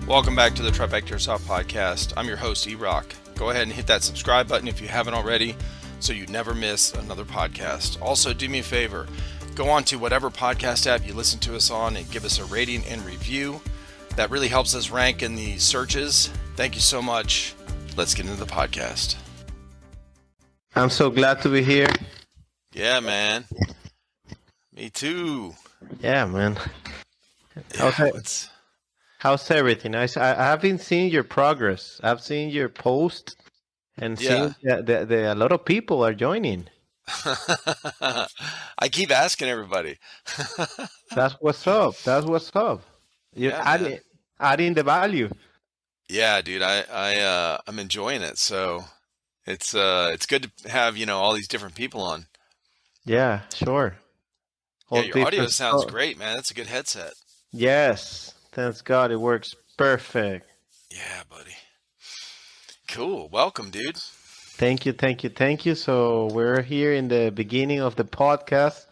Welcome back to the TriFecta Airsoft podcast. I'm your host, E-Rock. Go ahead and hit that subscribe button if you haven't already so you never miss another podcast. Also, do me a favor. Go on to whatever podcast app you listen to us on and give us a rating and review. That really helps us rank in the searches. Thank you so much. Let's get into the podcast. I'm so glad to be here. Yeah, man. Me too. Yeah, man. Yeah, How's everything? I have been seeing your progress. I've seen your post and seeing that a lot of people are joining. I keep asking everybody. That's what's up. You're adding the value. Yeah, dude. I'm enjoying it. So it's good to have, all these different people on. Yeah, sure. Yeah, your audio sounds great, man. That's a good headset. Yes. Thanks God, it works perfect. Yeah, buddy. Cool. Welcome, dude. Thank you. So we're here in the beginning of the podcast.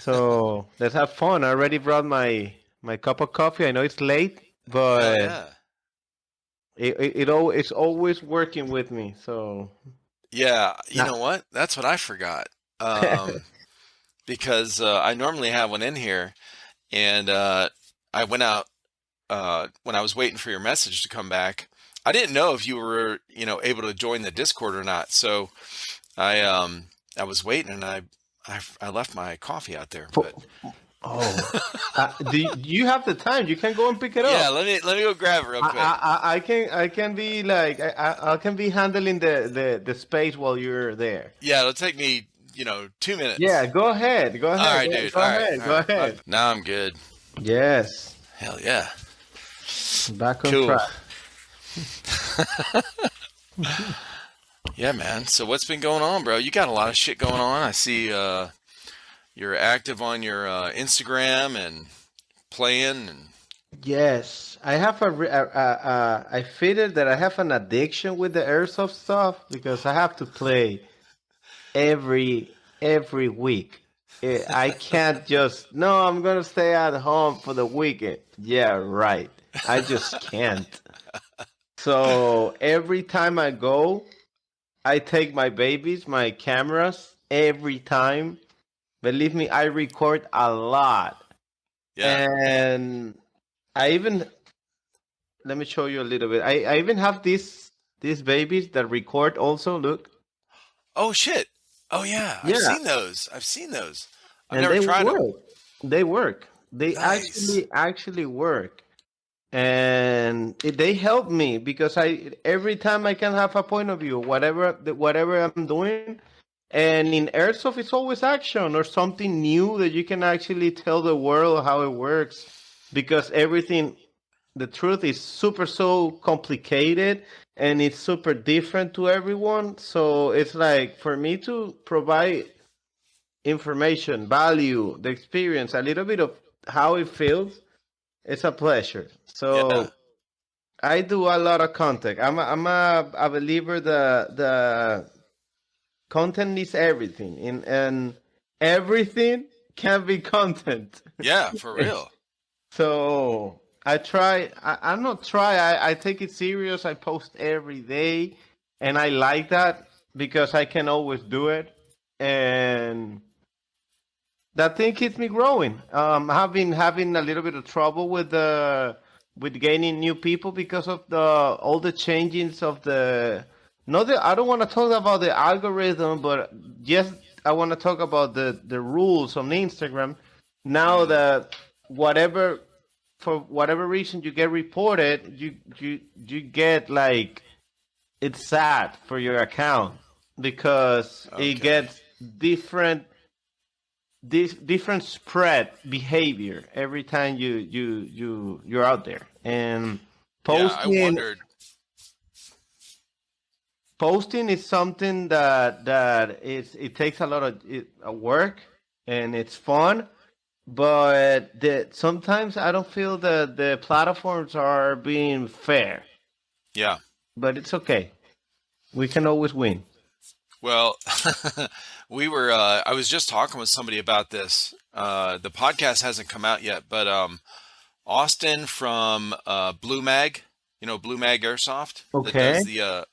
So let's have fun. I already brought my cup of coffee. I know it's late, but it's always working with me. So yeah, you know what? That's what I forgot. Because I normally have one in here, and I went out when I was waiting for your message to come back. I didn't know if you were, able to join the Discord or not. So I was waiting, and I left my coffee out there. But do you have the time? You can go and pick it up. Yeah, let me go grab it real quick. I can be like I can be handling the space while you're there. Yeah, it'll take me 2 minutes. Yeah, go ahead. All right, dude. Go ahead. Now I'm good. Yes. Hell yeah. Back on track. Yeah, man. So what's been going on, bro? You got a lot of shit going on. I see you're active on your Instagram and playing. And yes, I have I figured that I have an addiction with the airsoft stuff because I have to play every week. I can't just, no, I'm going to stay at home for the weekend. Yeah, right. I just can't. So every time I go, I take my babies, my cameras, every time. Believe me, I record a lot. Yeah. And let me show you a little bit. I even have these babies that record also, look. Oh, shit. Oh, yeah. I've seen those. I've and never tried them. They work. They Nice. actually work. And they help me because every time I can have a point of view, whatever I'm doing. And in airsoft, it's always action or something new that you can actually tell the world how it works. Because everything, the truth is so complicated and it's super different to everyone. So it's like for me to provide information, value, the experience, a little bit of how it feels, it's a pleasure. So I do a lot of content. I'm a believer the content is everything, and everything can be content. Yeah, for real. So I take it serious. I post every day, and I like that because I can always do it, and that thing keeps me growing. I've been having a little bit of trouble with gaining new people because of all the changings of the. I don't want to talk about the algorithm, but yes, I want to talk about the rules on Instagram. Now that for whatever reason you get reported, you get like it's sad for your account because it gets different spread behavior every time you're out there and posting. Yeah, I wondered. Posting is something that it takes a lot of work and it's fun, but sometimes I don't feel that the platforms are being fair. Yeah, but it's okay. We can always win. Well, I was just talking with somebody about this. The podcast hasn't come out yet, but Austin from Blue Mag, Blue Mag Airsoft that Okay. does the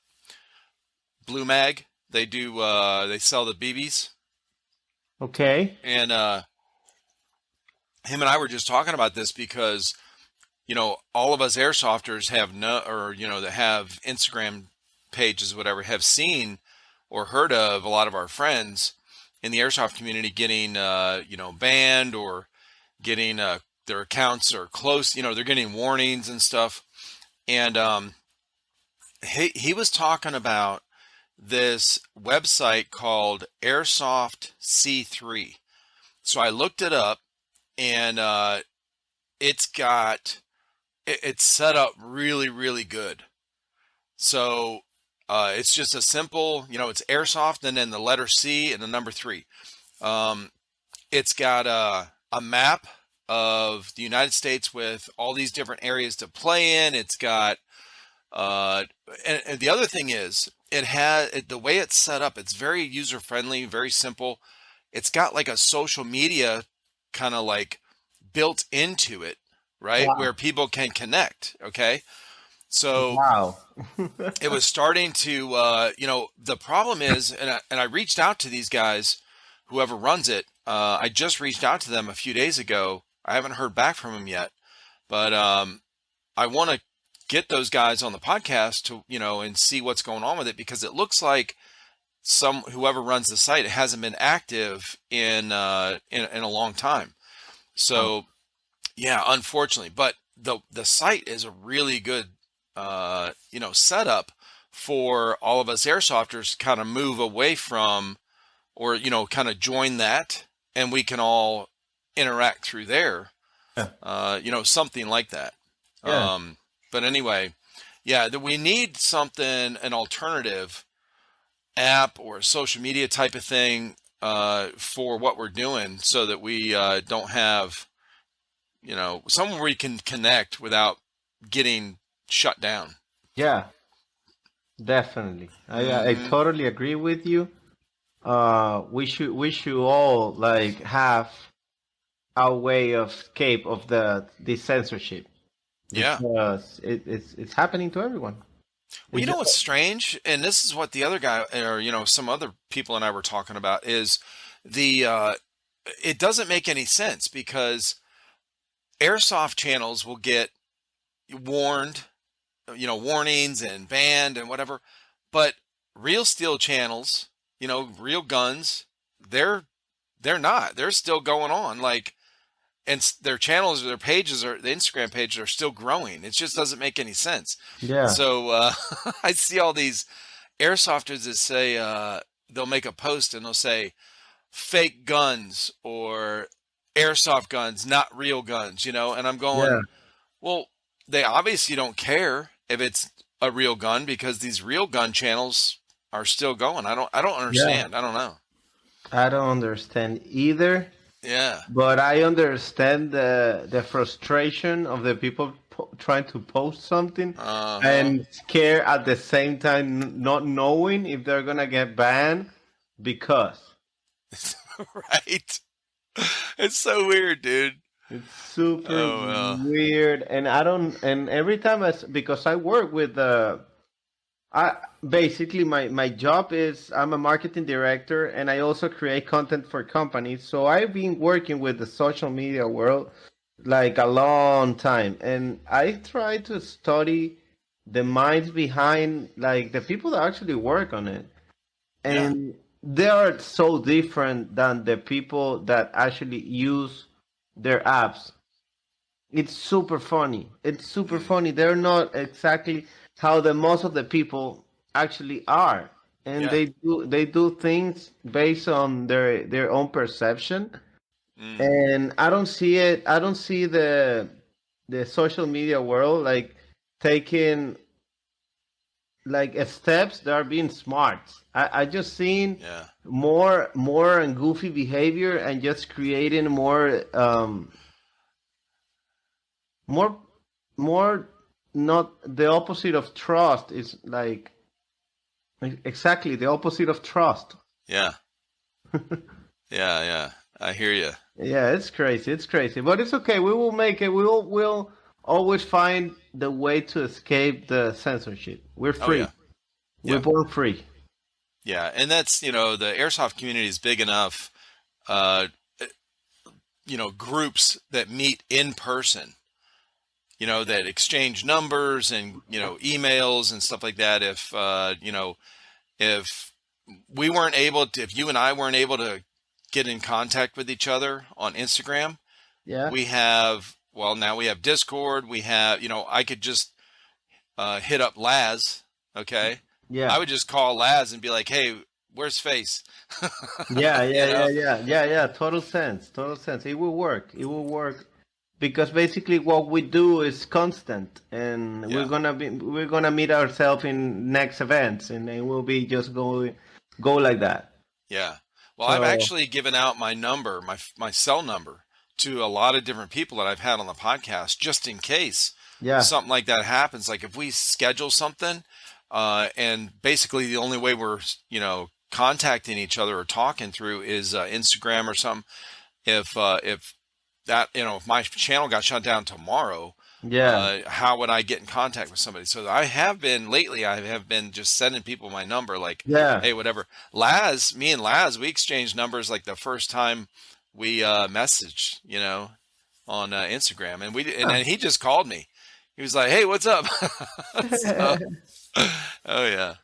Blue Mag. They do they sell the BBs, Okay. and him and I were just talking about this because all of us airsofters have no, or that have Instagram pages, whatever, have seen or heard of a lot of our friends in the airsoft community getting banned or getting their accounts are close. They're getting warnings and stuff. And he was talking about this website called Airsoft C3. So I looked it up, and it's set up really, really good. So it's just a simple, it's airsoft and then the letter C and the number 3. It's got a map of the United States with all these different areas to play in. It's got, and the other thing is, the way it's set up, it's very user friendly, very simple. It's got like a social media kind of like built into it, right? Where Wow. people can connect. Okay. So Wow. it was starting to, the problem is, and I reached out to these guys, whoever runs it. I just reached out to them a few days ago. I haven't heard back from them yet, but I want to get those guys on the podcast to, and see what's going on with it, because it looks like whoever runs the site hasn't been active in a long time. Oh, So yeah, unfortunately, but the site is a really good setup for all of us airsofters to kind of move away from, or kind of join that, and we can all interact through there. yeah. Something like that. Yeah. But anyway, yeah, that we need something, an alternative app or a social media type of thing for what we're doing, so that we don't have, somewhere we can connect without getting shut down. Yeah. Definitely. I Hmm. totally agree with you. We should all like have our way of escape of the censorship, Yeah. because it's happening to everyone. Well, It's you know just what's strange, and this is what the other guy, or some other people and I were talking about, is the it doesn't make any sense, because airsoft channels will get warned, warnings and banned and whatever, but real steel channels, real guns, they're they're not. They're still going on, like, and their channels or their pages, or the Instagram pages, are still growing. It just doesn't make any sense. yeah. So I see all these airsofters that say they'll make a post and they'll say fake guns or airsoft guns, not real guns, and I'm Yeah. going, well, they obviously don't care if it's a real gun, because these real gun channels are still going. I don't Yeah. understand. I don't know. I don't understand either, Yeah. but I understand the frustration of the people trying to post something Uh-huh. and scare at the same time, not knowing if they're gonna get banned because Right. It's so weird, dude. it's super Oh well. weird. And I don't. And every time because I work with I basically my job is I'm a marketing director and I also create content for companies. So I've been working with the social media world like a long time, and I try to study the minds behind like the people that actually work on it, Yeah. and they are so different than the people that actually use their apps. It's super funny. It's super Mm. funny. They're not exactly how the most of the people actually are, and Yeah. they do things based on their own perception. Mm. And I don't see it. I don't see the social media world like taking like steps that are being smart. I just seen Yeah. more and goofy behavior and just creating more more not the opposite of trust is like exactly the opposite of trust. Yeah. Yeah. Yeah. I hear you. Yeah, it's crazy. It's crazy, but it's okay. We will make it. We'll always find the way to escape the censorship. We're Oh free. yeah, We're yeah, born free. yeah. And that's the airsoft community is big enough. Uh, Groups that meet in person. That exchange numbers and emails and stuff like that. If we weren't able to, if you and I weren't able to get in contact with each other on Instagram, Yeah. now we have Discord. We have, I could just hit up Laz. Okay. I Yeah. would just call Laz and be like, hey, where's Face? Yeah, you yeah, yeah, know? yeah, yeah, yeah. Total sense. Total sense. It will work. It will work because basically what we do is constant, and Yeah. we're gonna meet ourselves in next events, and it will be just go like that. Yeah. Well, I've So actually given out my number, my cell number, to a lot of different people that I've had on the podcast, just in case yeah, something like that happens. Like if we schedule something, and basically the only way we're contacting each other or talking through is Instagram or something. If that if my channel got shut down tomorrow, yeah, how would I get in contact with somebody? So I have been lately. I have been just sending people my number, like, yeah. hey, whatever. Me and Laz, we exchanged numbers like the first time we messaged, on Instagram, and Huh. then he just called me. He was like, hey, what's up? So, oh yeah,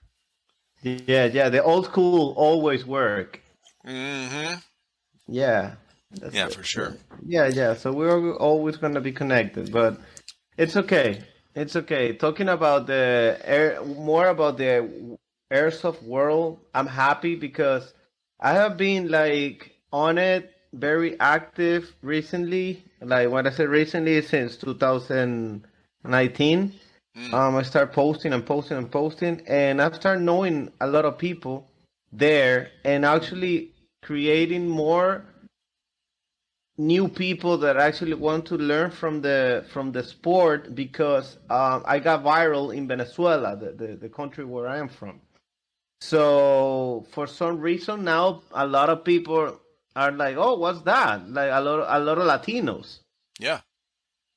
Yeah, yeah. The old school always work. hmm Yeah, that's yeah, it. for sure. Yeah, yeah. So we're always gonna be connected, but it's okay. It's okay. Talking about more about the airsoft world, I'm happy because I have been like on it very active recently. Like what I said recently since 2019. Mm, I start posting and posting and posting, and I've started knowing a lot of people there, and actually creating more new people that actually want to learn from the sport because I got viral in Venezuela, the country where I am from. So for some reason now a lot of people are like, "Oh, what's that?" Like a lot of Latinos, yeah,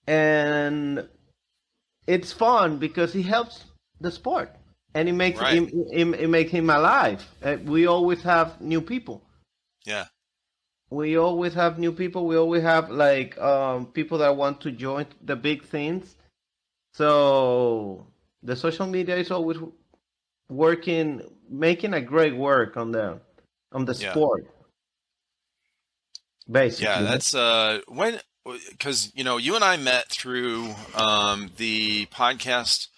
and it's fun because it helps the sport and right. it makes him alive. We always have new people. Yeah, We always have new people. We always have like people that want to join the big things. So the social media is always working, making a great work on the yeah, sport, yeah. basically. That's when because you and I met through the podcast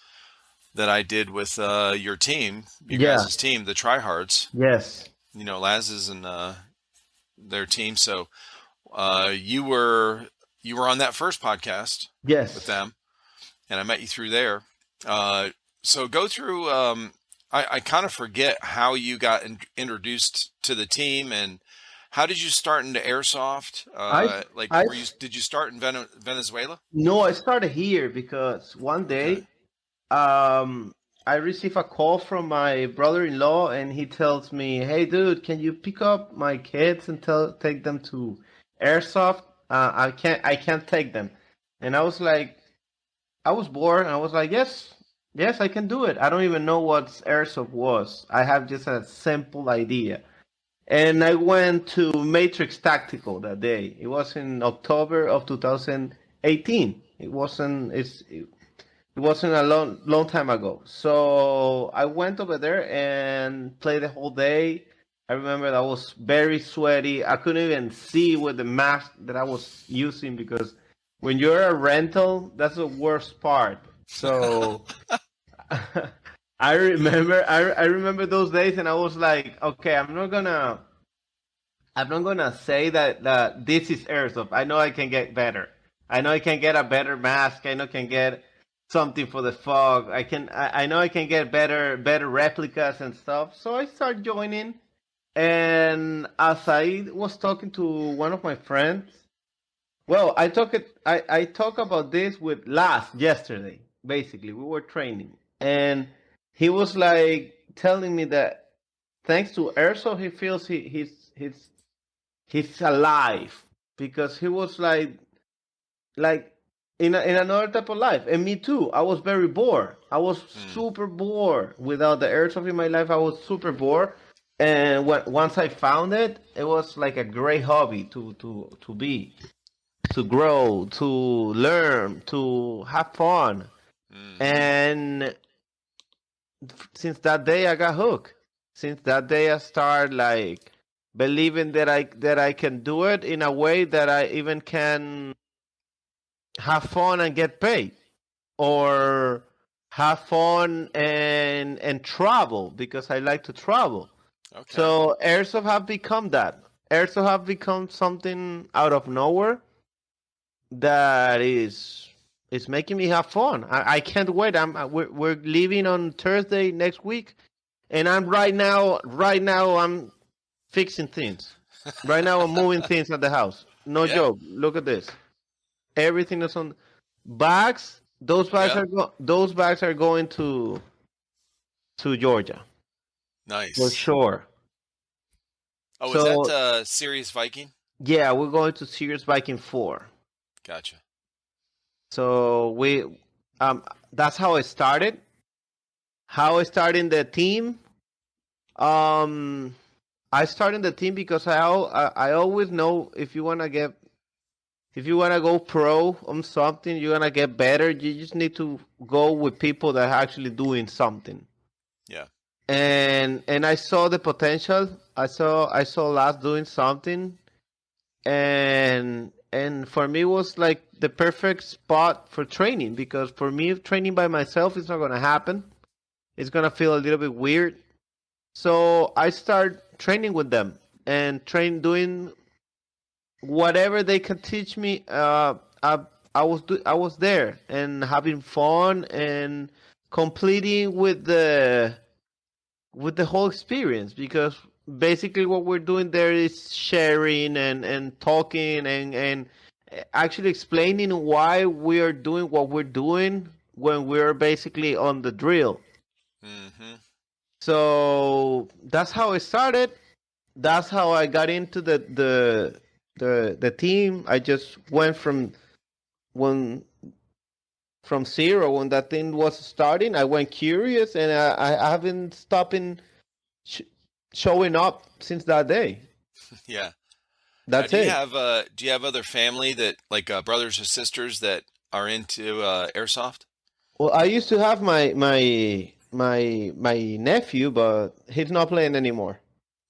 that I did with your team, your Yeah. guys' team, the TryHards. Yes. Laz's and their team. So you were on that first podcast with Yes. them, and I met you through there. Uh, so go through. I kind of forget how you got introduced to the team, and how did you start into airsoft? I Like, I did you start in Venezuela? no, I started here because one Okay. day um I received a call from my brother-in-law and he tells me, "Hey dude, can you pick up my kids and take them to airsoft? I can't take them." And I was like, I was bored and I was like, "Yes. Yes, I can do it. I don't even know what airsoft was. I have just a simple idea." And I went to Matrix Tactical that day. It was in October of 2018. It wasn't a long time ago. So I went over there and played the whole day. I remember I was very sweaty. I couldn't even see with the mask that I was using because when you're a rental, that's the worst part. So I remember those days and I was like, okay, I'm not gonna say that this is airsoft. I know I can get better. I know I can get a better mask. I know I can get something for the fog. I know I can get better replicas and stuff. So I start joining, and as I was talking to one of my friends, well, I talk about this with Last yesterday. Basically, we were training, and he was like telling me that thanks to airsoft, he feels he's he's alive because he was like in another type of life, and me too. I was very bored. I was Mm, super bored without the airsoft in my life. I was super bored, and once I found it, it was like a great hobby to be, to grow, to learn, to have fun. mm-hmm. And since that day, I got hooked. Since that day, I started like believing that I can do it in a way that I even can have fun and get paid, or have fun and travel because I like to travel. Okay. So airsoft have become that. Airsoft have become something out of nowhere that is making me have fun. I can't wait. We're leaving on Thursday next week, and I'm right now I'm fixing things. Right now I'm moving things at the house. No Yeah. joke. Look at this. Everything is on bags. Yep. Those bags are going to Georgia for Nice. sure. Oh, is that So Sirius Viking? yeah, we're going to Serious Biking 4. Gotcha. So um that's how I started. How I started in the team. Um, I started the team because I always know if you wanna go pro on something, you're gonna get better. You just need to go with people that are actually doing something. Yeah. And I saw the potential. I saw Lars doing something, and for me it was like the perfect spot for training, because for me training by myself is not gonna happen. It's gonna feel a little bit weird. So I start training with them and train doing whatever they can teach me. I was there and having fun and completing with the whole experience, because basically what we're doing there is sharing and talking and actually explaining why we are doing what we're doing when we're basically on the drill. Mm-hmm. So that's how it started. That's how I got into the team. I just went when from zero when that thing was starting. I went curious, and I haven't stopped in sh- showing up since that day. Yeah. Now, That's it. do you have other family that like brothers or sisters that are into airsoft? Well, I used to have my nephew, but he's not playing anymore.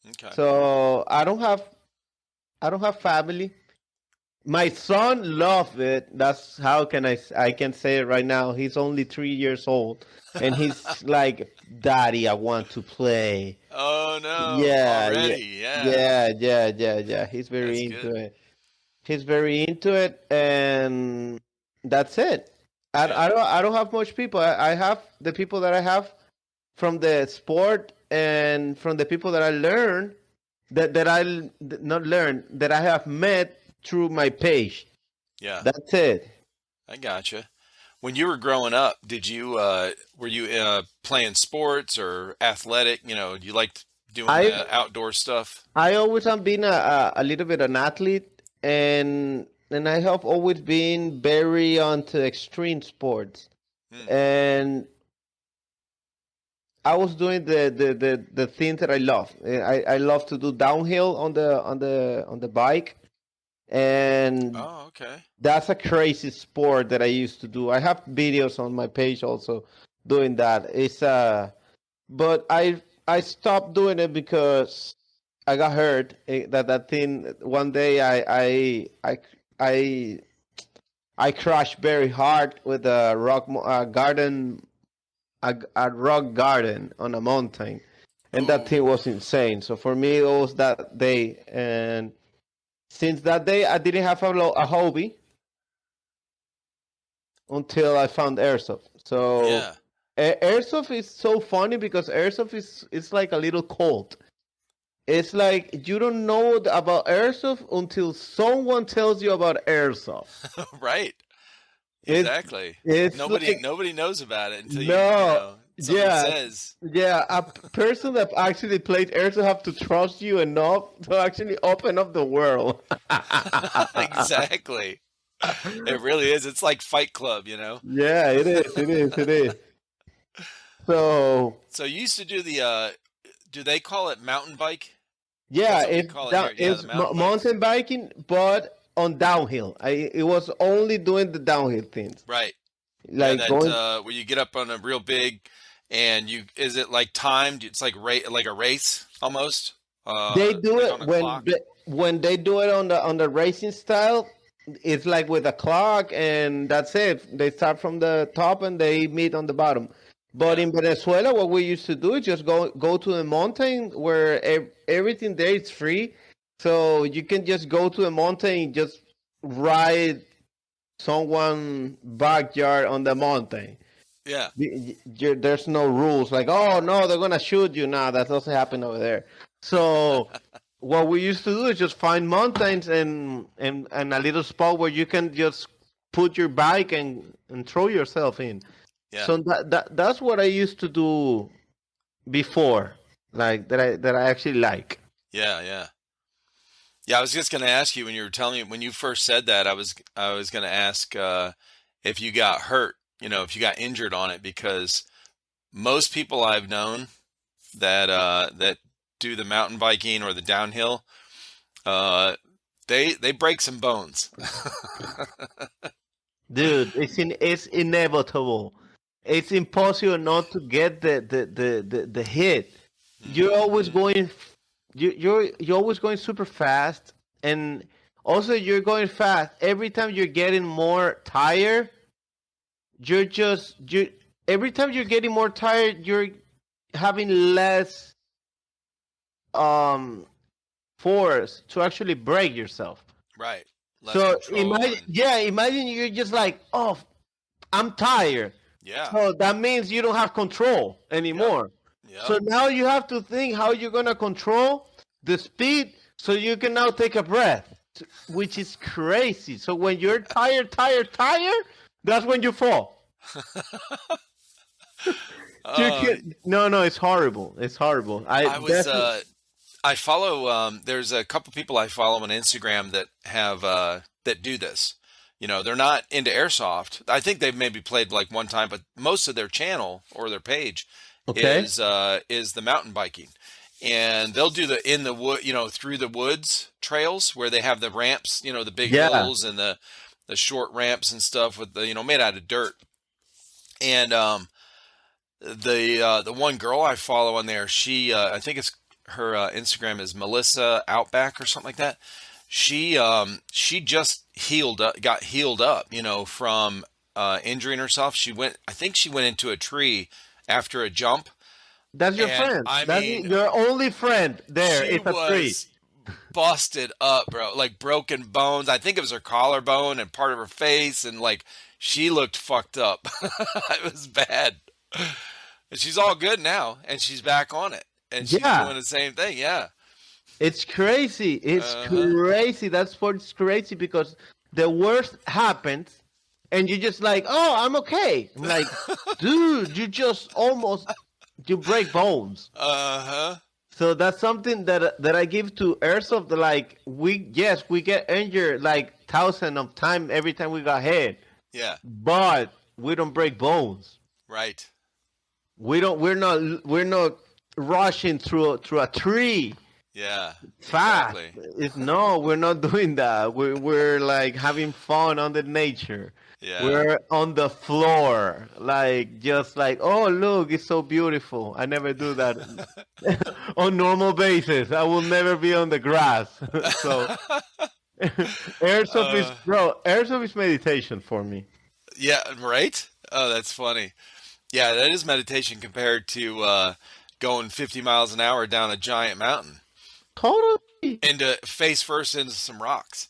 Okay. So I don't have family. My son loved it. That's how can I can say it right now. He's only 3 years old, and he's like, "Daddy, I want to play." Oh no, Yeah, yeah, already. Yeah. yeah. He's That's very into good. it. He's very into it, and that's it. Yeah. I don't have much people. I have the people that I have from the sport, and from the people that I learn that I not learn that I have met through my page. Yeah. That's it. I gotcha. When you were growing up, did you were you playing sports or athletic? You liked doing I the outdoor stuff? I always have been a little bit an athlete, and I have always been very onto extreme sports. Hmm. And I was doing the things that I love. I love to do downhill on the bike, and Oh, okay. that's a crazy sport that I used to do. I have videos on my page also doing that. But I stopped doing it because I got hurt. That thing one day I I crashed very hard with a a rock garden on a mountain, and that thing Oh, was insane. So for me, it was that day, and since that day, I didn't have a hobby until I found airsoft. So yeah. airsoft is so funny because airsoft is like a little cult. It's like you don't know about airsoft until someone tells you about airsoft. Right. It's Exactly. it's Nobody like nobody knows about it until you no, know. Somebody Yeah, says. yeah. A person that actually played airsoft have to trust you enough to actually open up the world. Exactly. It really is. It's like Fight Club, you know. Yeah, it is. It is. It is. So So you used to do the do they call it mountain bike? yeah, That's what we it's call it down. here. Yeah, the It's mountain bikes. mountain biking, but on downhill. It was only doing the downhill things, Right. Yeah, like that going. where you get up on a real big and you is it like timed? It's like a race almost. They do Like it on a clock. when they do it on the racing style. It's like with a clock, and that's it. They start from the top and they meet on the bottom. But Yeah. in Venezuela, what we used to do is just go to the mountain where everything there is free, so you can just go to the mountain and just ride someone backyard on the mountain. Yeah. There's no rules like, oh no, they're gonna shoot you. Nah, that doesn't happen over there. So what we used to do is just find mountains and a little spot where you can just put your bike and throw yourself in. Yeah. So that's what I used to do before, like that I actually like. Yeah, yeah. Yeah, I was just going to ask you when you were telling me when you first said that, I was going to ask if you got hurt, you know, if you got injured on it because most people I've known that do the mountain biking or the downhill, uh, they break some bones. Dude, it's inevitable. It's impossible not to get the hit. You're always Hmm. going you're always going super fast, and also you're going fast every time you're getting more tired. You every time you're getting more tired, you're having less um force to actually break yourself. Right. Less So control and imagine you're just like, oh, I'm tired. yeah. So that means you don't have control Yep. anymore. Yep. So now you have to think how you're gonna control the speed so you can now take a breath, which is crazy. So when you're tired, that's when you fall. You Uh, can no, it's horrible. It's horrible. I I was definitely I follow there's a couple people I follow on Instagram that have that do this. You know, they're not into airsoft. I think they've maybe played like one time, but most of their channel or their page okay. is the mountain biking. And they'll do the in the wood, you know, through the woods trails where they have the ramps, you know, the big Yeah, hills and the short ramps and stuff with the, you know, made out of dirt. And the one girl I follow on there, she I think it's her Instagram is Melissa Outback or something like that. She just got healed up, you know, from injuring herself. I think she went into a tree after a jump, that's your and friend. I That's mean, your only friend. There, she it's a tree. was busted up, bro, like broken bones. I think it was her collarbone and part of her face, and like she looked fucked up. It was bad. And she's all good now, and she's back on it, and she's Yeah, doing the same thing. Yeah. it's crazy. It's Uh-huh. crazy. That's what it's crazy because the worst happens, and you're just like, "Oh, I'm okay." I'm like, "Dude, you just almost you break bones." Uh-huh. So that's something that I give to airsoft. Like we get injured like thousand of time every time we got hit, Yeah. but we don't break bones. Right. We don't. We're not rushing through a tree Yeah. fast. Exactly. It's no, we're not doing that. We're like having fun on the nature. Yeah. We're on the floor, like just like, oh look, it's so beautiful. I never do that on normal basis. I will never be on the grass. So airsoft is uh, airsoft is meditation for me. yeah. Right. Oh, that's funny. Yeah, that is meditation compared to going 50 miles an hour down a giant mountain Totally. into face first into some rocks.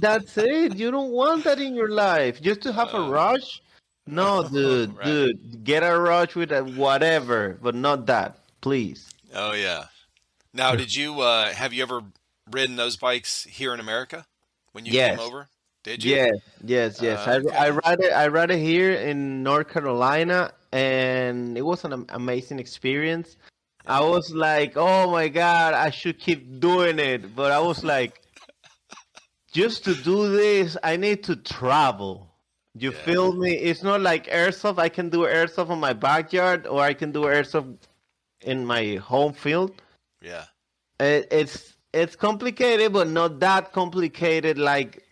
That's it. You don't want that in your life. Just to have a uh, rush? No, dude, right. get a rush with a whatever, but not that, please. Oh yeah. Now, did you have you ever ridden those bikes here in America when you came Yes, over? Did you? yes, yes, yes. I Okay. ride it. I ride it here in North Carolina, and it was an amazing experience. Yeah. I was like, oh my God, I should keep doing it. But I was like, just to do this, I need to travel. You Yeah. feel me? It's not like airsoft. I can do airsoft in my backyard, or I can do airsoft in my home field. Yeah. It's complicated, but not that complicated like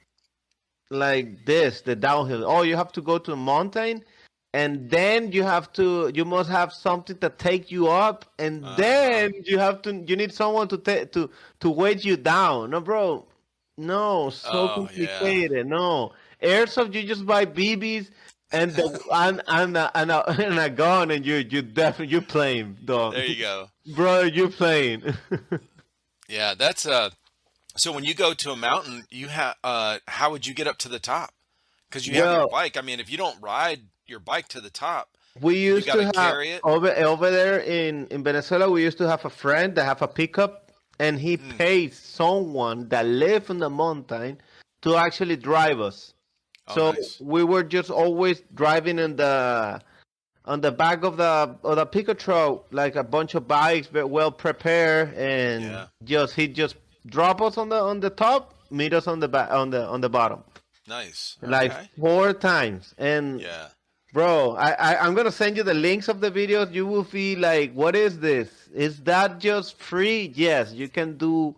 this, the downhill. Oh, you have to go to a mountain, and then you must have something to take you up, and Uh-huh. then you need someone to weight you down. No, bro. No, so Oh, yeah. complicated. No. Airsoft, you just buy BBs and and a gun, and you definitely you playing, dog. There you go. Bro, you playing. Yeah, that's so when you go to a mountain, you have how would you get up to the top? Because you have your Well, bike. I mean, if you don't ride your bike to the top, we you used got to to have carry it. over there in Venezuela. We used to have a friend that have a pickup, and he Mm. pays someone that live in the mountain to actually drive us. Oh, So nice. we were just always driving in the on the back of the pickup truck, like a bunch of bikes, but well prepared, and Yeah. just he just drop us on the top, meet us on the back on the bottom, Nice. like Okay. 4 times. And Yeah. bro, I'm gonna send you the links of the videos. You will feel like, what is this? Is that just free? Yes, you can do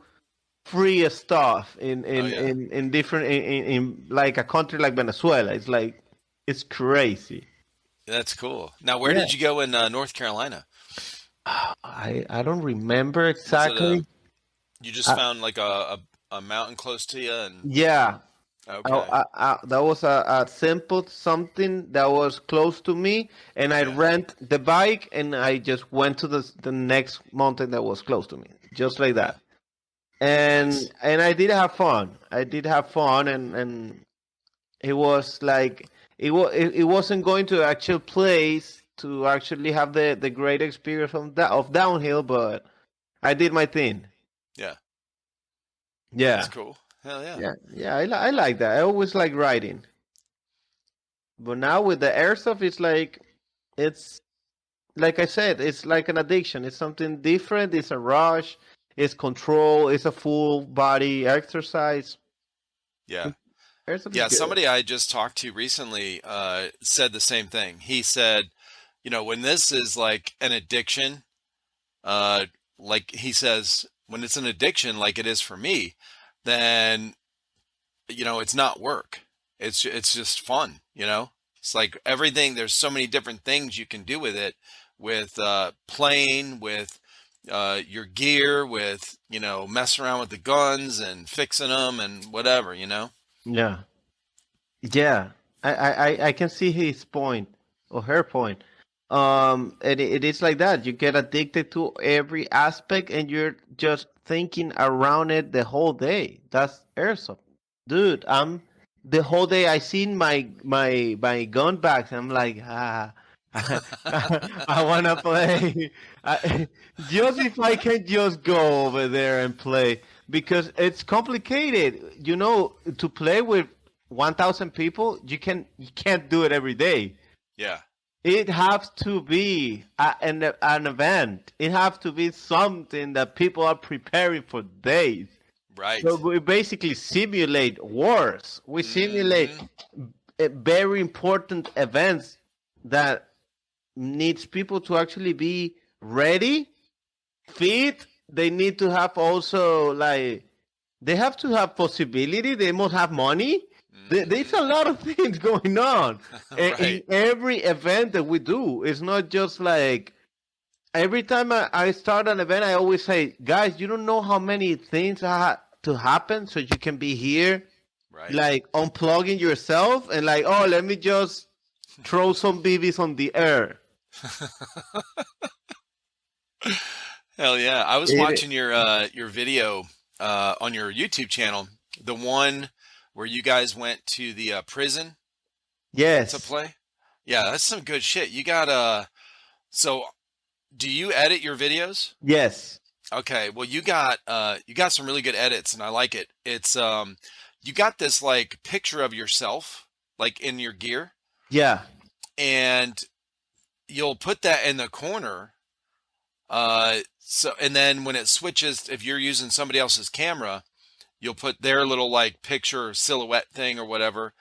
free stuff Oh, yeah. in different in like a country like Venezuela. It's like it's crazy. That's cool. Now, where Yeah. did you go in North Carolina? I don't remember Was it exactly. you just Uh, found like a mountain close to you and yeah, okay. that was a simple something that was close to me, and I Yeah. rent the bike, and I just went to the next mountain that was close to me, just like Yeah. that. And Nice. I did have fun. I did have fun, and it was like it wasn't going to actual place to actually have the great experience of downhill, but I did my thing. Yeah. That's Yeah. cool. Hell yeah. Yeah, I like that. I always like riding. But now with the airsoft, it's like I said, it's like an addiction. It's something different. It's a rush. It's control. It's a full body exercise. Yeah. Airsoft is Yeah, good. somebody I just talked to recently said the same thing. He said, you know, when this is like an addiction, uh, like he says, when it's an addiction, like it is for me, then you know it's not work. It's just fun. You know, it's like everything. There's so many different things you can do with it, with playing, with your gear, with you know messing around with the guns and fixing them and whatever. You know. Yeah. Yeah, I can see his point or her point. And it is like that. You get addicted to every aspect, and you're just thinking around it the whole day. That's airsoft, dude. I'm the whole day. I seen my gun bags. I'm like, I wanna play. Just if I can just go over there and play, because it's complicated. You know, to play with 1,000 people, you can't do it every day. Yeah. It has to be an event. It has to be something that people are preparing for days. So Right. we basically simulate wars. We simulate Hmm. very important events that needs people to actually be ready, fit. They need to have also like they have to have possibility. They must have money. There's Hmm. a lot of things going on in Right. every event that we do. It's not just like every time I start an event, I always say, guys, you don't know how many things have to happen so you can be here, Right. like unplugging yourself and like, oh, let me just throw some BBs on the air. Hell yeah. I was It, watching your video on your YouTube channel, the one where you guys went to the prison to yes, play. Yeah, that's some good shit. You got so do you edit your videos? yes, Okay, well you got some really good edits and I like it. It's you got this like picture of yourself like in your gear yeah, and you'll put that in the corner. So, and then when it switches, if you're using somebody else's camera, you'll put their little like picture or silhouette thing or whatever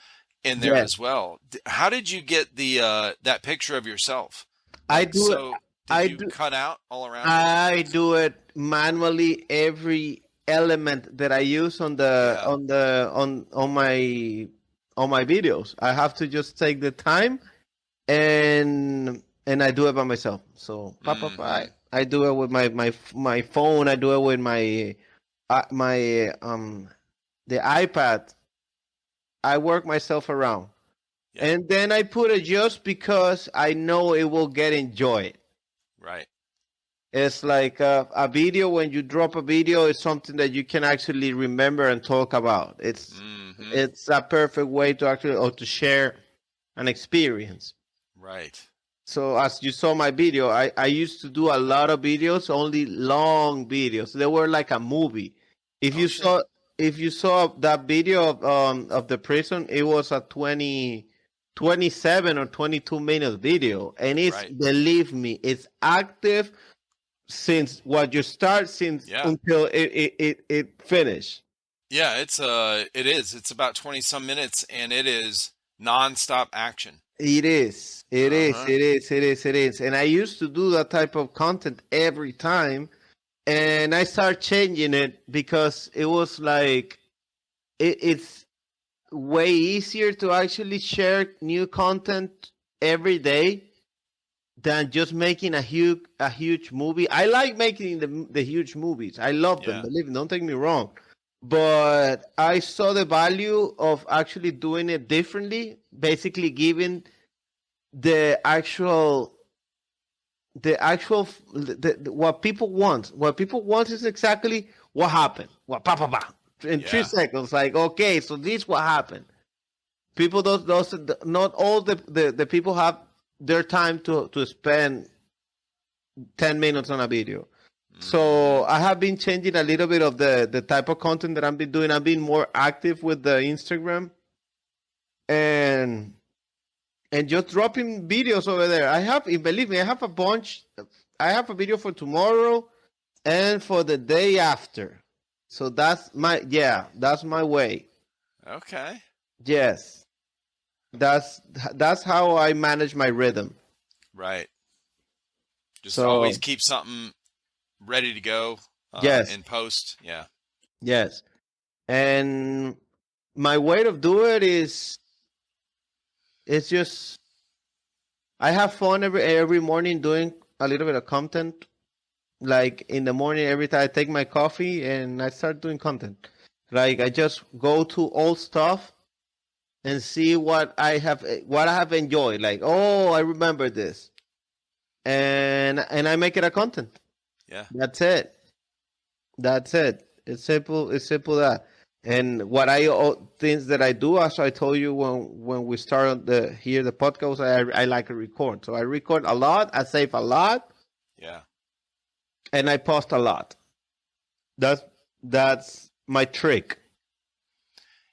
in there Yes, as well. How did you get the that picture of yourself? I Like, do it. so did I you do. cut out all around it? I do it manually. Every element that I use Yeah. on my videos, I have to just take the time and I do it by myself. So, Hmm. I do it with my phone. I do it with my the iPad. I work myself around, Yeah. and then I put it just because I know it will get enjoyed. Right. It's like a video. When you drop a video, it's something that you can actually remember and talk about. Hmm. It's a perfect way to actually or to share an experience. Right. So as you saw my video, I used to do a lot of videos, only long videos. They were like a movie. If Oh you shit. saw if you saw that video of the prison, it was a 27 or 22 minute video, and it's Right. believe me, it's active since what you start since Yeah. until it finish. Yeah, it is. It's about 20 some minutes and it is nonstop action. It is. It is. Uh-huh. It is. It is. It is. And I used to do that type of content every time, and I started changing it because it was like it's way easier to actually share new content every day than just making a huge movie. I like making the huge movies. I love them. Yeah. Believe me, don't take me wrong. But I saw the value of actually doing it differently, basically giving the actual what people want. What people want is exactly what happened. What pa pa pa in three Yeah. seconds. Like, okay, so this what happened. People those not all the people have their time to spend 10 minutes on a video. So Hmm. I have been changing a little bit of the type of content that I've been doing. I've been more active with the Instagram and just dropping videos over there. Believe me, I have a bunch. I have a video for tomorrow and for the day after. So that's my way. Okay. Yes, that's how I manage my rhythm. Right. Just So always keep something ready to go yes, in post. Yeah. yes, and my way to do it is it's just I have fun every morning doing a little bit of content. Like in the morning, every time I take my coffee and I start doing content. Like I just go to old stuff and see what I have enjoyed. Like, oh, I remember this, and I make it a content. Yeah. That's it. That's it. It's simple. It's simple that. And what things that I do, as I told you when we started the podcast, I like to record. So I record a lot. I save a lot, Yeah. and I post a lot. That's that's my trick.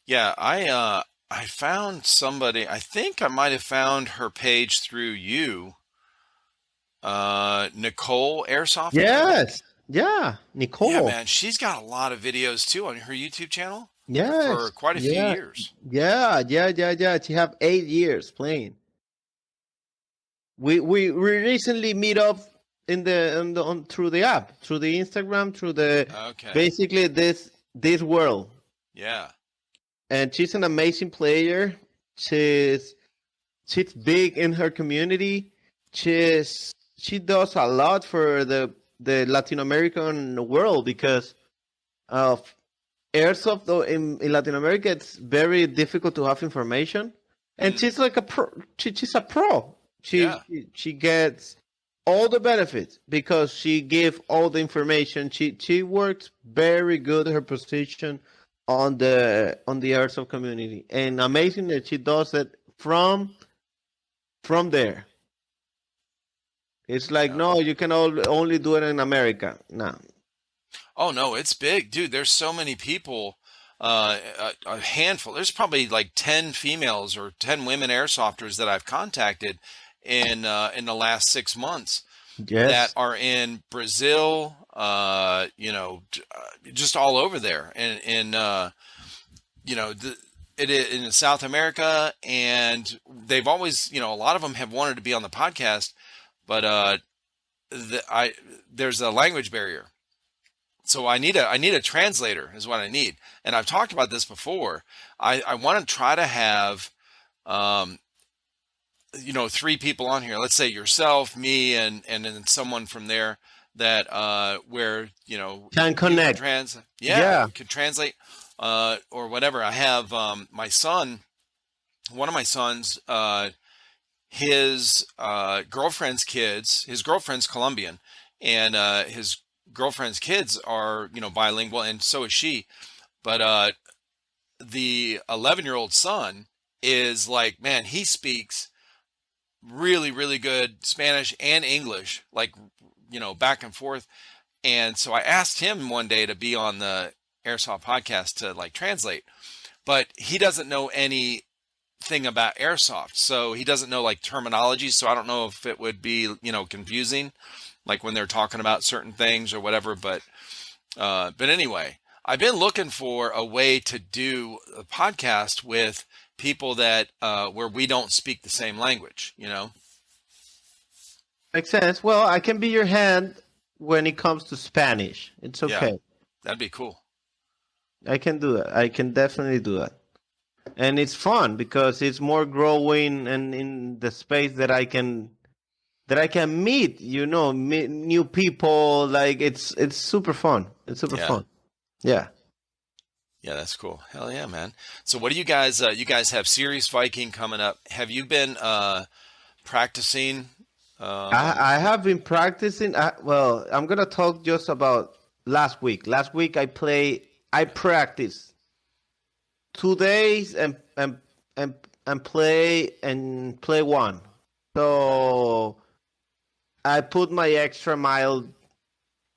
Yeah. I found somebody, I think I might have found her page through you. Nicole Airsoft, I think. Yes. Yeah. Yeah, Nicole. man, she's got a lot of videos too on her YouTube channel for Yes. quite a few Yeah. years. Yeah. Yeah. Yeah. Yeah. She have 8 years playing. We recently meet up through the app, through the Instagram, through the Okay. basically this world. Yeah. And she's an amazing player. She's she's big in her community. She does a lot for the Latin American world because of airsoft. Though in Latin America, it's very difficult to have information, and Hmm. she's like a pro. She's a pro. Yeah. She gets all the benefits because she give all the information. She works very good her position on the airsoft community, and amazing that she does it from there. It's like Yeah. no, you can only do it in America. No. Oh no, it's big, dude. There's so many people. A handful. There's probably like 10 females or 10 women airsofters that I've contacted, in the last 6 months that Yes. are in Brazil, just all over there, and you know, the, in South America, and they've always, a lot of them have wanted to be on the podcast, but there's a language barrier. So I need a translator is what I need. And I've talked about this before. I want to try to have, um, 3 people on here. Let's say yourself, me, and then someone from there that where Can you can connect. yeah, Yeah. you can translate or whatever. I have my son, one of my sons, his girlfriend's kids. His girlfriend's Colombian, and his girlfriend's kids are bilingual, and so is she. But the 11-year-old son is like, man, he speaks really, really good Spanish and English, like, back and forth. And so I asked him one day to be on the Airsoft podcast to like translate, but he doesn't know anything about airsoft. So he doesn't know like terminology. So I don't know if it would be, confusing, like when they're talking about certain things or whatever. But anyway, I've been looking for a way to do a podcast with people that where we don't speak the same language. Makes sense. Well, I can be your hand when it comes to Spanish. It's Yeah, okay. that'd be cool. I can do that. I can definitely do that. And it's fun because it's more growing and in the space that I can meet, meet new people. Like it's super fun. It's super Yeah. fun. Yeah. Yeah, that's cool. Hell yeah, man. So what do you guys have Serious Viking coming up. Have you been practicing? Um, I have been practicing. Well, I'm gonna talk just about last week. Last week I practiced 2 days and play one. So I put my extra mile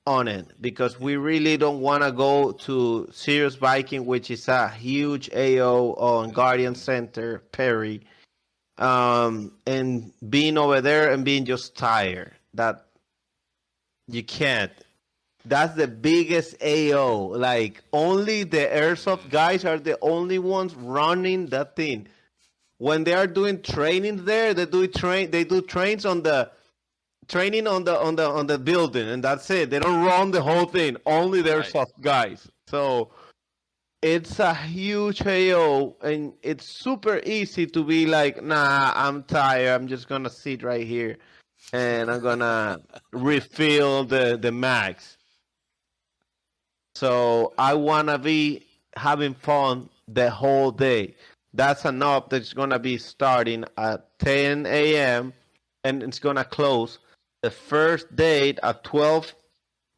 on it because we really don't want to go to Serious Viking, which is a huge AO on Guardian Center, Perry, and being over there and being just tired. That you can't. That's the biggest AO. Like only the airsoft guys are the only ones running that thing. When they are doing training there, they do trains on the training on the building, and that's it. They don't run the whole thing. Only the right. airsoft guys. So it's a huge AO, and it's super easy to be like, nah, I'm tired. I'm just gonna sit right here, and I'm gonna refill the max. So I wanna be having fun the whole day. That's an op that's gonna be starting at 10 a.m. and it's gonna close the first date at 12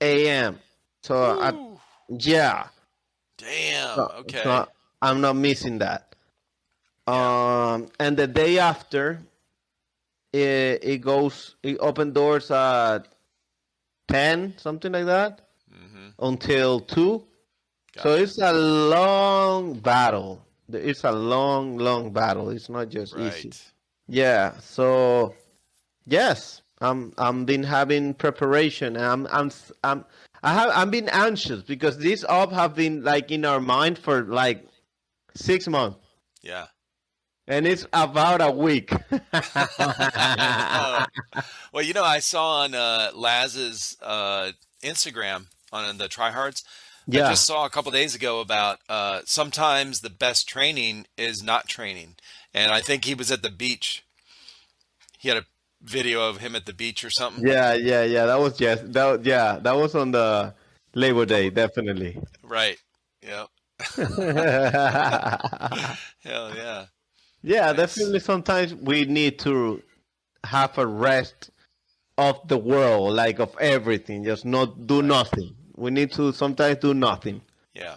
a.m. So Woo! yeah, Damn. so Okay. I'm not missing that. Yeah. And the day after, it open doors at 10, something like that, Mm-hmm. until 2. So Gotcha. it's a long battle. It's a long, long battle. It's not just easy. Right. Yeah. So yes, I'm been having preparation, and I'm been anxious because this op have been like in our mind for like 6 months, Yeah. and it's about a week. I know. Well, I saw on Laz's Instagram on the TryHards. I Yeah. just saw a couple days ago about sometimes the best training is not training, and I think he was at the beach. He had a video of him at the beach or something. Yeah, yeah, yeah. That was yeah, that was on the Labor Day, Couple, definitely. right? Yeah. Yeah, Hell yeah. Nice. definitely. Sometimes we need to have a rest of the world, like of everything. Just not do Right. nothing. We need to sometimes do nothing. Yeah.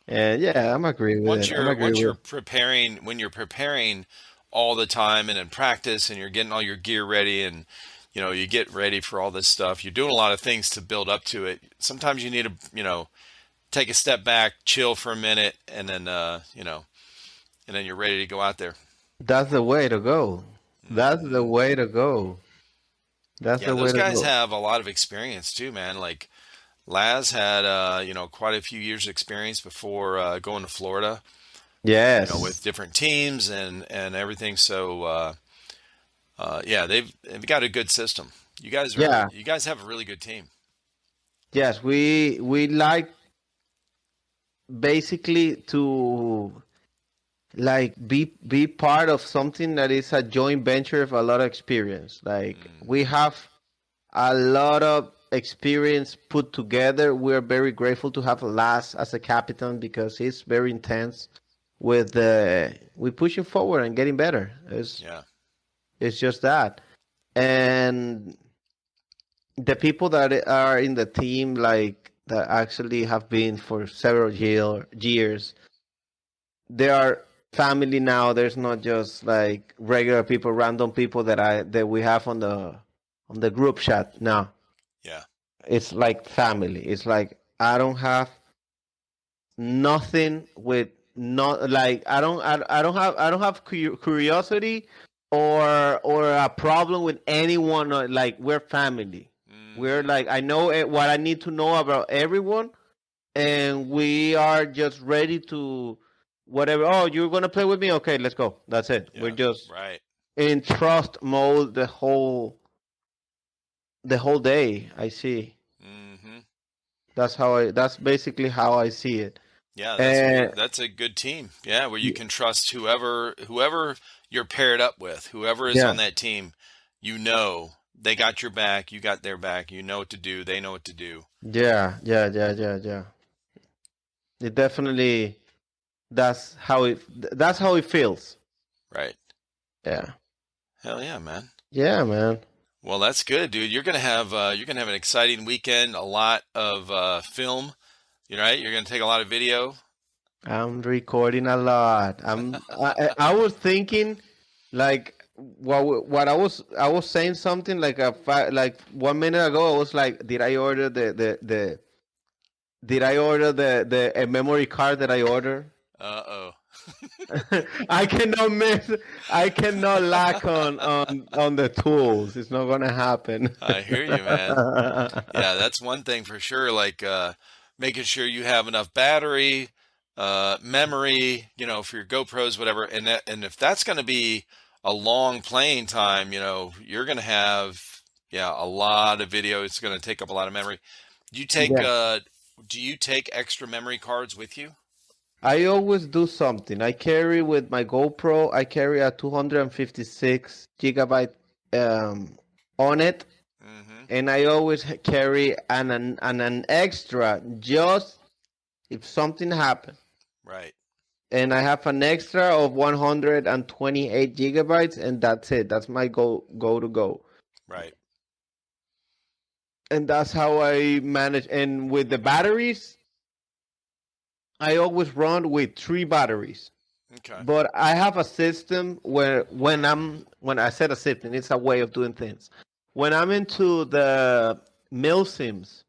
And yeah, I'm agree with once it. I'm you're agree once with you're it. preparing when you're preparing all the time and in practice and you're getting all your gear ready and you get ready for all this stuff, you're doing a lot of things to build up to it. Sometimes you need to take a step back, chill for a minute, and then and then you're ready to go out there. That's the way to go. That's the Hmm. way to go. That's Yeah, the way those to guys go. have a lot of experience too, man. Like Laz had, quite a few years experience before going to Florida, with Yes. different teams and everything. So, yeah, they've got a good system. Yeah. You guys have a really good team. Yes. We like basically to like be part of something that is a joint venture of a lot of experience. Like we Hmm. have a lot of experience put together. We're very grateful to have Las as a captain because he's very intense with we pushing forward and getting better. Yeah, It's just that. And the people that are in the team, like that actually have been for several years, they are family now. There's not just like regular people, random people that we have on the group chat. No, yeah. it's like family. It's like I don't have nothing with not like I don't have curiosity or a problem with anyone. Like we're family. We're Hmm. like I know what I need to know about everyone, and we are just ready to whatever. Oh, you're gonna play with me? Okay, let's go. That's it. We're Yeah, just right. in trust mode the whole day. I see. Hmm. That's basically how I see it. Yeah, And that's a good team. Yeah, where you can trust whoever you're paired up with, whoever is yeah, on that team, they got your back, you got their back, you know what to do, they know what to do. yeah. It definitely that's how it feels. Right. Yeah. Hell yeah, man. Yeah, man. Well, that's good, dude. You're gonna have an exciting weekend, a lot of film. You right? You're gonna take a lot of video. I'm recording a lot. I was thinking like what I was saying something like like 1 minute ago. I was like, did I order the did I order the a memory card that I ordered? Uh-oh. I cannot miss. I cannot lack on the tools. It's not gonna happen. I hear you, man. Yeah, that's one thing for sure. Like making sure you have enough battery, memory, for your GoPros, whatever. And if that's going to be a long playing time, you're going to have a lot of video. It's going to take up a lot of memory. Do you take Yeah. uh, do you take extra memory cards with you? I always do something. I carry with my GoPro. I carry a 256 gigabyte um, on it, Mm-hmm. and I always carry an extra just if something happens. Right, And I have an extra of 128 gigabytes, and that's it. That's my go to go. right. And that's how I manage. And with the batteries, I always run with 3 batteries. Okay. But I have a system where when I said a system, it's a way of doing things. When I'm into the mill sims,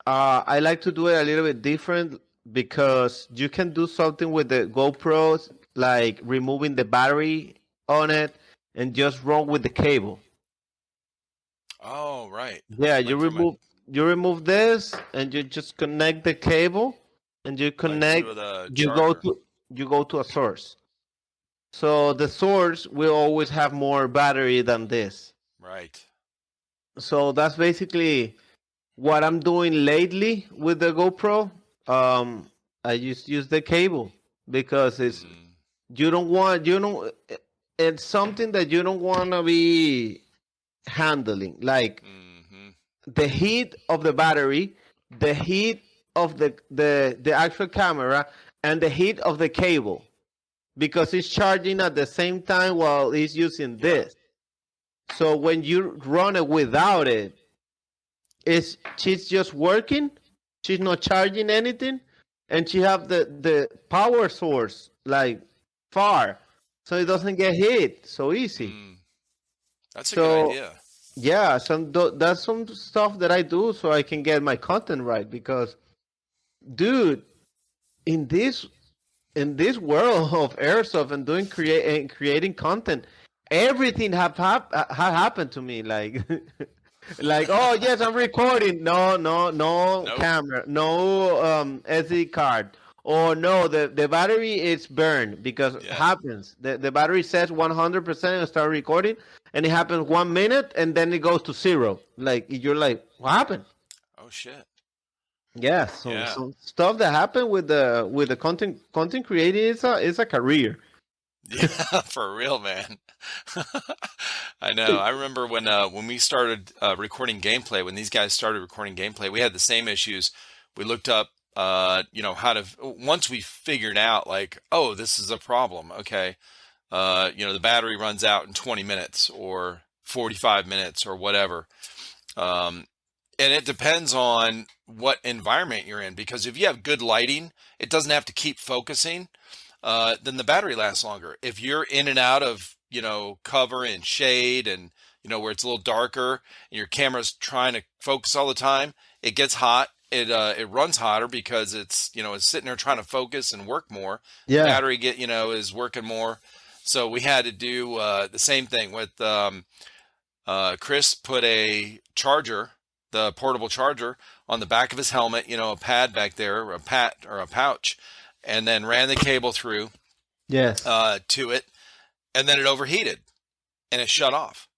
I like to do it a little bit different because you can do something with the GoPros, like removing the battery on it and just run with the cable. Oh, right. Yeah, Like from a you remove this and you just connect the cable and like to the you go charger. to you go to a source. So the source will always have more battery than this. Right. So that's basically what I'm doing lately with the GoPro. I just use the cable because Mm, you don't want you don't it's something that you don't want to be handling like mm-hmm. the heat of the battery, the heat of the actual camera, and the heat of the cable because it's charging at the same time while it's using Yeah. this. So when you run it without it, she's just working. She's not charging anything, and she have the power source like far, so it doesn't get hit so easy. Mm, that's a good So idea. yeah, that's some stuff that I do so I can get my content right because, dude, in this world of airsoft and doing creating content, everything had happened to me. Like, like, oh yes, I'm recording. No, no, no Nope. camera, no SD card. Or no, the battery is burned because it Yeah. happens. The battery says 100% and start recording, and it happens 1 minute and then it goes to zero. Like you're like, what happened? Oh shit. Yeah, so Yeah. some stuff that happened with the content creating is a career. Yeah, for real, man. I know. I remember when we started recording gameplay, when these guys started recording gameplay, we had the same issues. We looked up, how to, once we figured out like, oh, this is a problem. Okay. The battery runs out in 20 minutes or 45 minutes or whatever. Um, and it depends on what environment you're in, because if you have good lighting, it doesn't have to keep focusing, then the battery lasts longer. If you're in and out of, cover and shade and, where it's a little darker and your camera's trying to focus all the time, it gets hot. It runs hotter because it's sitting there trying to focus and work more. The Yeah. battery is working more. So we had to do the same thing with Chris put a charger, the portable charger, on the back of his helmet, a pad back there, a pouch, and then ran the cable through Yes. to it, and then it overheated and it shut off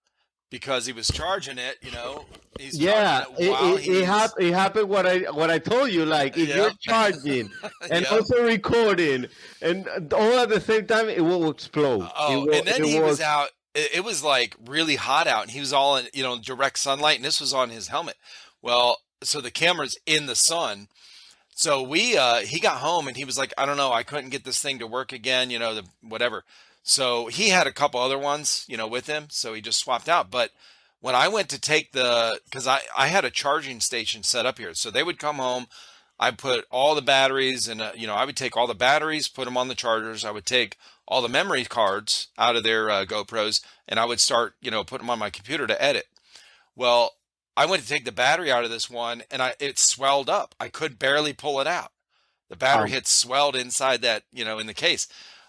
because he was charging it. He's Yeah, charging it while he's it happened what I told you. Like if you're yep, charging and yep. also recording and all at the same time, it will explode. Oh, and then It he was was out. It was like really hot out, and he was all in direct sunlight, and this was on his helmet. Well, so the camera's in the sun. So he got home and he was like, I don't know, I couldn't get this thing to work again, the whatever. So he had a couple other ones, with him. So he just swapped out. But when I went to take because I had a charging station set up here. So they would come home. I put all the batteries and, I would take all the batteries, put them on the chargers. I would take all the memory cards out of their GoPros and I would start, putting them on my computer to edit. Well, I went to take the battery out of this one and it swelled up. I could barely pull it out. The battery um, had swelled inside that, in the case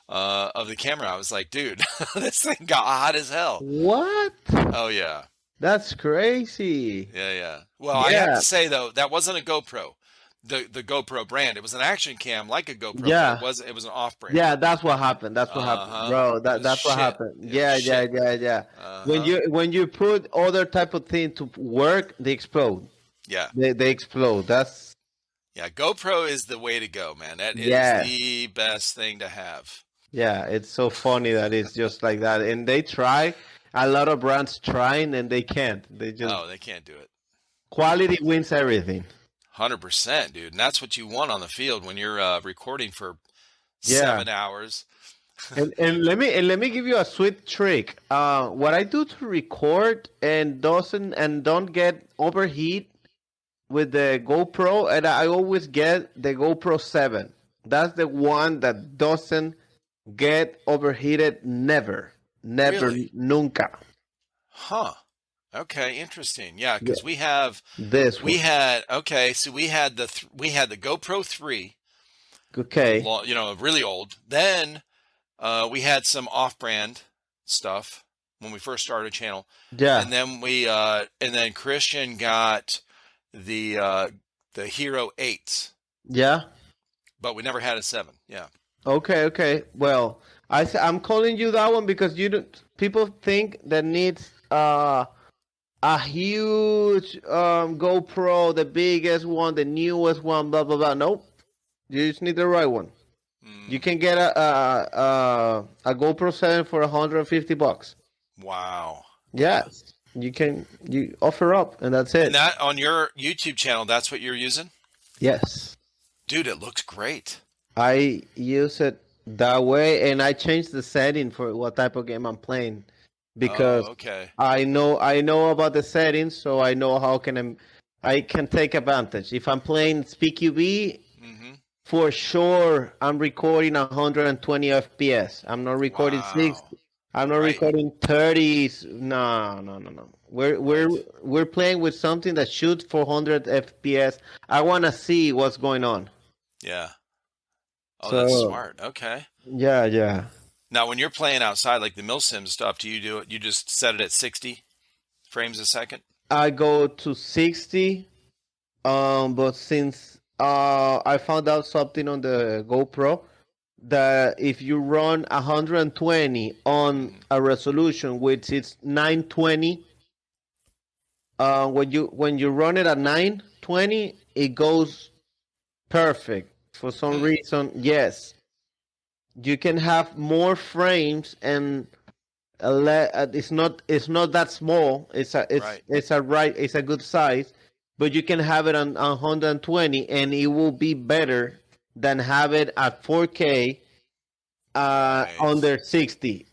of the camera. I was like, dude, this thing got hot as hell. what? Oh, yeah. That's crazy. Yeah, yeah. Well, I have Yeah, to say, though, that wasn't a GoPro, the GoPro brand. It was an action cam like a GoPro, but yeah, it was an off brand. yeah. That's what happened. That's what happened, Uh-huh. bro. It was That's what shit. happened. It was Yeah, yeah, shit. yeah, yeah. Uh-huh. When you put other type of thing to work, they explode. Yeah. They explode. That's Yeah. GoPro is the way to go, man. That is yeah. the best thing to have. Yeah, it's so funny that it's just like that. And they try, a lot of brands trying and they can't. They just Oh, they can't do it. quality wins everything. 100%, dude. And that's what you want on the field when you're recording for Yeah. 7 hours. And let me give you a sweet trick. What I do to record and don't get overheat with the GoPro, and I always get the GoPro 7. That's the one that doesn't get overheated never. Never, Really? nunca. Huh. Okay, interesting. Yeah, Yeah, because we have this one. so we had the GoPro 3, Okay. really old. Then we had some off-brand stuff when we first started a channel, Yeah. and then and then Christian got the Hero 8s, Yeah. but we never had a 7. Yeah. Okay, okay. Well, I'm calling you that one because you don't, people think that needs a huge GoPro, the biggest one, the newest one, blah blah blah. Nope, you just need the right one. You Mm, can get a GoPro 7 for $150. wow. Yeah. Yes, you offer up, and that's And it. that on your YouTube channel, that's what you're using? Yes, Dude, it looks great. I use it that way, and I change the setting for what type of game I'm playing Oh, because okay. I know about the settings, so I know I can take advantage. If I'm playing SpeedQB, Mm-hmm. for sure I'm recording 120 FPS. I'm not recording Wow. 60. I'm not Right. recording 30s. No, no, no, no. Right. We're playing with something that shoots 400 FPS. I want to see what's going on. Yeah. Oh, that's So smart. Okay. yeah, yeah. Now, when you're playing outside, like the milsim stuff, do you do it? You just set it at 60 frames a second? I go to 60. But since I found out something on the GoPro that if you run 120 on Mhm. a resolution which is 920, when you run it at 920, it goes perfect. For some Hmm. reason, yes, you can have more frames and it's not that small. Right. It's a good size, but you can have it on 120 and it will be better than have it at 4K Right. under 60,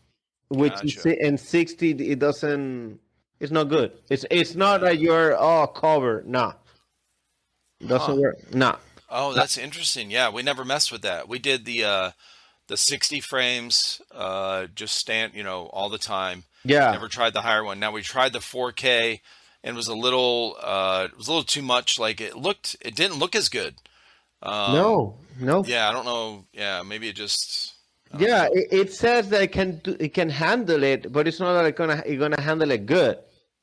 which is Gotcha. in 60 it doesn't. It's not good. It's not Yeah. that you're all covered. Nah, Huh. doesn't work. Nah. Oh, that's interesting. Yeah, we never messed with that. We did the 60 frames just stand, all the time. Yeah. Never tried the higher one. Now we tried the 4K and it was a little too much. Like it didn't look as good. Um, No. No. yeah, I don't know. Yeah, maybe I don't Yeah, know. it says that it can handle it, but it's not that it's gonna handle it good.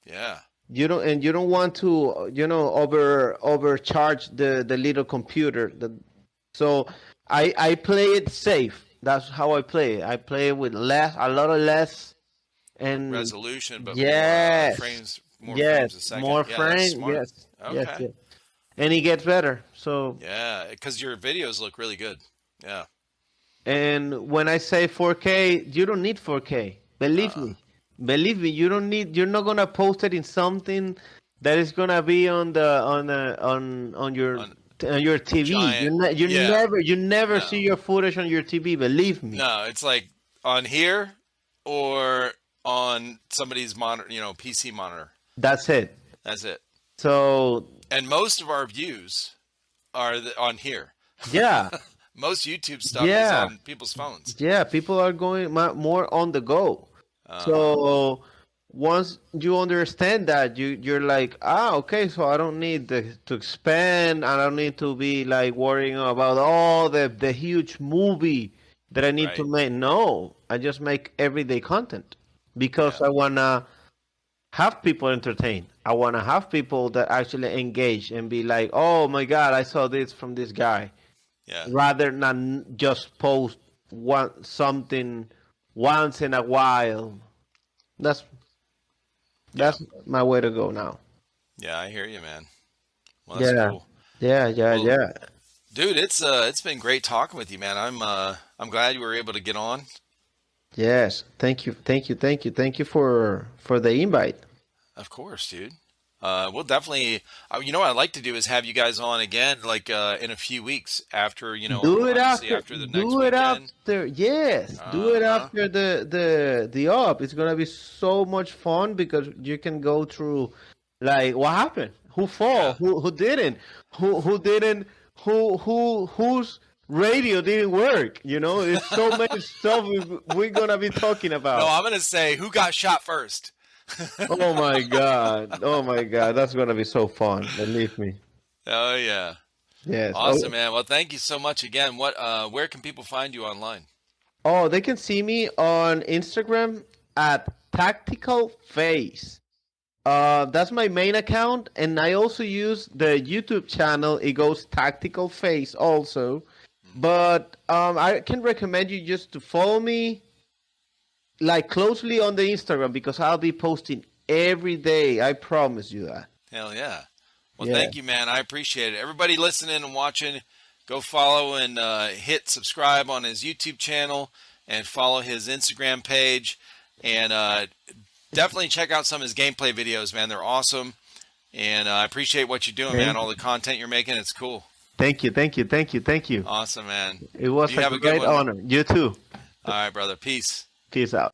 Yeah. You don't want to overcharge the little computer. So I play it safe. That's how I play it. I play it with a lot of less, and Resolution, but yes, more yes, frames a second. more Yeah, that's frame, smart. yes, yes, Okay. yes, and it gets better. So, Yeah, because your videos look really good. Yeah. and when I say 4K, you don't need 4K. Believe Uh-uh. me. Believe me, you're not gonna post it in something that is gonna be On on your TV. giant. Yeah. You never see No. your footage on your TV. Believe me. No, it's like on here or on somebody's monitor, PC monitor. That's it. That's it. So And most of our views are on here. yeah, Most YouTube stuff is yeah, on people's phones. yeah. People are going more on the go. Uh-huh. So once you understand that, you're like, okay, so I don't need to expand. I don't need to be like worrying about all the huge movie that I need to Right. make. No, I just make everyday content because Yeah. I wanna have people entertained. I wanna have people that actually engage and be like, oh my God, I saw this from this guy, Yeah. rather than just post something once in a while. That's Yeah. that's my way to go now. Yeah, I hear you, man. Well, that's Yeah, cool. yeah, yeah, Well, yeah. dude, it's been great talking with you, man. I'm glad you were able to get on. Yes. Thank you, thank you, thank you, thank you for the invite. Of course, dude. We'll definitely. What I'd like to do is have you guys on again, like in a few weeks after, Do it obviously after. after the next Do it weekend. after. Yes. Do it Uh-huh. after the op. It's gonna be so much fun because you can go through, like, what happened, who fall, Yeah. who didn't, who didn't, whose radio didn't work. It's so much stuff we're gonna be talking No, about. I'm gonna say who got shot first. Oh my God. Oh my God. That's gonna be so fun. Believe me. Oh yeah. Yes. Awesome, man. Well, thank you so much again. Where can people find you online? Oh, they can see me on Instagram at Tactical Face. That's my main account, and I also use the YouTube channel. It goes Tactical Face also, but I can recommend you just to follow me like closely on the Instagram because I'll be posting every day. I promise you that. Hell yeah. Well, Yeah. thank you, man. I appreciate it. Everybody listening and watching, go follow and hit subscribe on his YouTube channel and follow his Instagram page. And definitely check out some of his gameplay videos, man. They're awesome. And I appreciate what you're doing, man. Thank All the content you're making, it's cool. thank you, thank you, thank you, thank you. Awesome, man. It was You a have a good great one. honor. You too. All right, brother. Peace. Peace out.